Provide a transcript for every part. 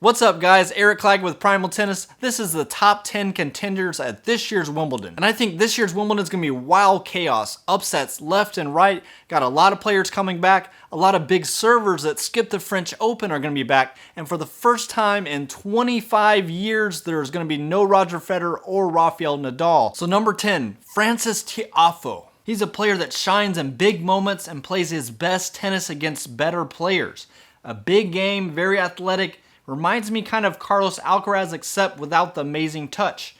What's up guys, Eric Clegg with Primal Tennis. This is the top 10 contenders at this year's Wimbledon. And I think this year's Wimbledon is going to be wild chaos. Upsets left and right. Got a lot of players coming back. A lot of big servers that skipped the French Open are going to be back. And for the first time in 25 years, there's going to be no Roger Federer or Rafael Nadal. So number 10, Frances Tiafoe. He's a player that shines in big moments and plays his best tennis against better players. A big game, very athletic. Reminds me kind of Carlos Alcaraz except without the amazing touch.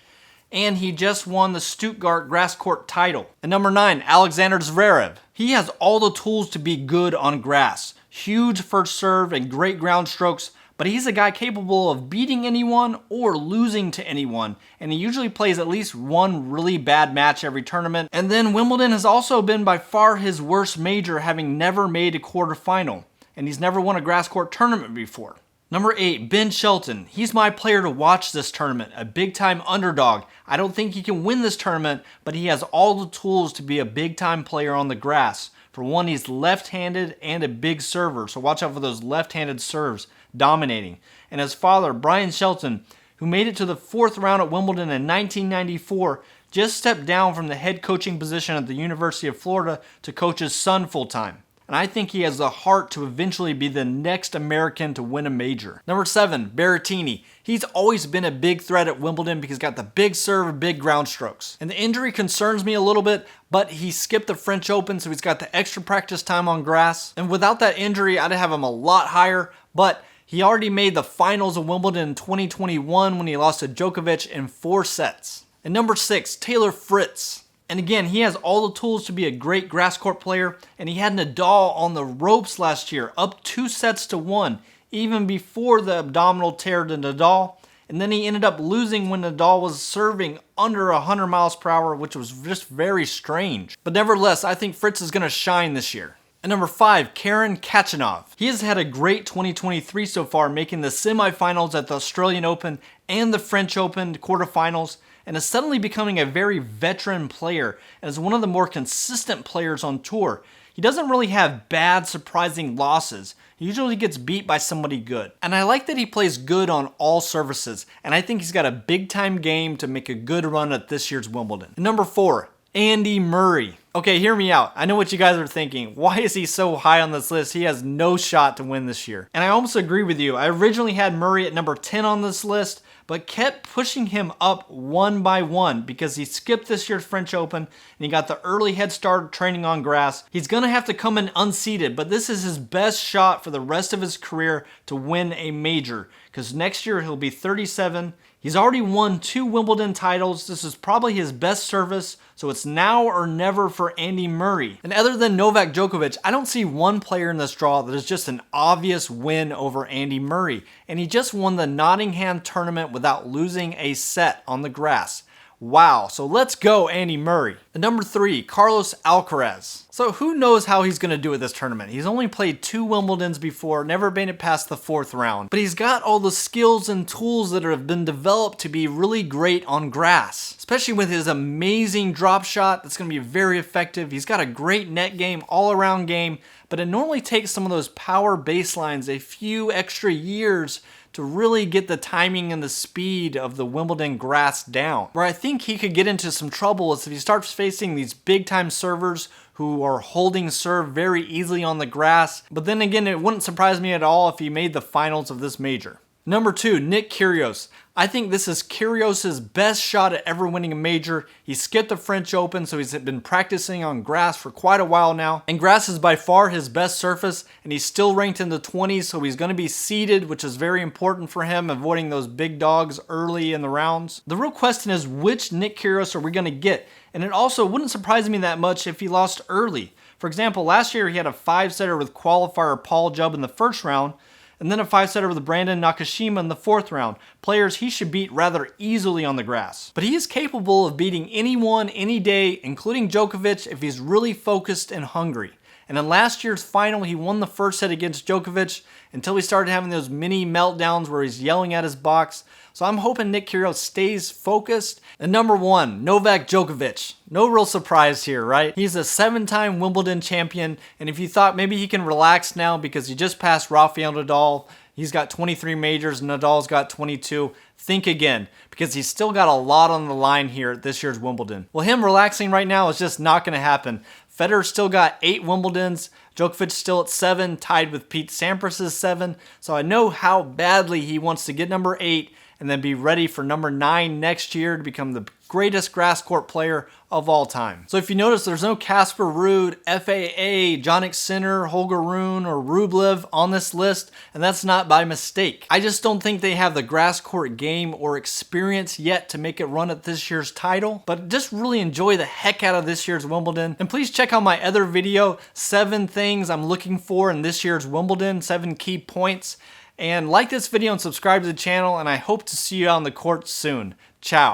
And he just won the Stuttgart grass court title. And number 9, Alexander Zverev. He has all the tools to be good on grass. Huge first serve and great ground strokes, but he's a guy capable of beating anyone or losing to anyone. And he usually plays at least one really bad match every tournament. And then Wimbledon has also been by far his worst major, having never made a quarterfinal. And he's never won a grass court tournament before. Number 8, Ben Shelton. He's my player to watch this tournament, a big-time underdog. I don't think he can win this tournament, but he has all the tools to be a big-time player on the grass. For one, he's left-handed and a big server, so watch out for those left-handed serves dominating. And his father, Brian Shelton, who made it to the 4th round at Wimbledon in 1994, just stepped down from the head coaching position at the University of Florida to coach his son full-time. And I think he has the heart to eventually be the next American to win a major. Number 7, Berrettini. He's always been a big threat at Wimbledon because he's got the big serve and big ground strokes. And the injury concerns me a little bit, but he skipped the French Open, so he's got the extra practice time on grass. And without that injury, I'd have him a lot higher, but he already made the finals of Wimbledon in 2021 when he lost to Djokovic in 4 sets. And number 6, Taylor Fritz. And again, he has all the tools to be a great grass court player, and he had Nadal on the ropes last year, up 2 sets to 1, even before the abdominal tear to Nadal. And then he ended up losing when Nadal was serving under 100 miles per hour, which was just very strange. But nevertheless, I think Fritz is going to shine this year. And number 5, Khachanov. He has had a great 2023 so far, making the semifinals at the Australian Open and the French Open quarterfinals, and is suddenly becoming a very veteran player and is one of the more consistent players on tour. He doesn't really have bad, surprising losses. He usually gets beat by somebody good. And I like that he plays good on all surfaces, and I think he's got a big-time game to make a good run at this year's Wimbledon. And number 4, Andy Murray. Okay, hear me out. I know what you guys are thinking. Why is he so high on this list? He has no shot to win this year. And I almost agree with you. I originally had Murray at number 10 on this list, but kept pushing him up one by one because he skipped this year's French Open and he got the early head start training on grass. He's going to have to come in unseeded, but this is his best shot for the rest of his career to win a major because next year he'll be 37. He's already won 2 Wimbledon titles. This is probably his best service, so it's now or never for Andy Murray. And other than Novak Djokovic, I don't see one player in this draw that is just an obvious win over Andy Murray. And he just won the Nottingham tournament without losing a set on the grass. Wow, so let's go Andy Murray. And number 3, Carlos Alcaraz. So who knows how he's going to do at this tournament? He's only played 2 Wimbledons before, never made it past the 4th round. But he's got all the skills and tools that have been developed to be really great on grass. Especially with his amazing drop shot that's going to be very effective. He's got a great net game, all-around game, but it normally takes some of those power baselines a few extra years to really get the timing and the speed of the Wimbledon grass down. Where I think he could get into some trouble is if he starts facing these big-time servers who are holding serve very easily on the grass. But then again, it wouldn't surprise me at all if he made the finals of this major. Number 2, Nick Kyrgios. I think this is Kyrgios' best shot at ever winning a major. He skipped the French Open, so he's been practicing on grass for quite a while now. And grass is by far his best surface, and he's still ranked in the 20s, so he's going to be seeded, which is very important for him, avoiding those big dogs early in the rounds. The real question is, which Nick Kyrgios are we going to get? And it also wouldn't surprise me that much if he lost early. For example, last year he had a 5-setter with qualifier Paul Jubb in the 1st round, and then a 5-setter with Brandon Nakashima in the 4th round. Players he should beat rather easily on the grass. But he is capable of beating anyone, any day, including Djokovic, if he's really focused and hungry. And in last year's final, he won the 1st set against Djokovic until he started having those mini meltdowns where he's yelling at his box. So I'm hoping Nick Kyrgios stays focused. And number 1, Novak Djokovic. No real surprise here, right? He's a 7-time Wimbledon champion, and if you thought maybe he can relax now because he just passed Rafael Nadal, He's got 23 majors, Nadal's got 22. Think again, because he's still got a lot on the line here at this year's Wimbledon. Well, him relaxing right now is just not going to happen. Federer's still got 8 Wimbledons. Djokovic still at 7, tied with Pete Sampras's 7. So I know how badly he wants to get number 8 and then be ready for number 9 next year to become the greatest grass court player of all time. So if you notice, there's no Casper Ruud, FAA, Jannik Sinner, Holger Rune, or Rublev on this list, and that's not by mistake. I just don't think they have the grass court game or experience yet to make it run at this year's title, but just really enjoy the heck out of this year's Wimbledon. And please check out my other video, 7 things I'm looking for in this year's Wimbledon, 7 key points. And like this video and subscribe to the channel, and I hope to see you out on the court soon. Ciao.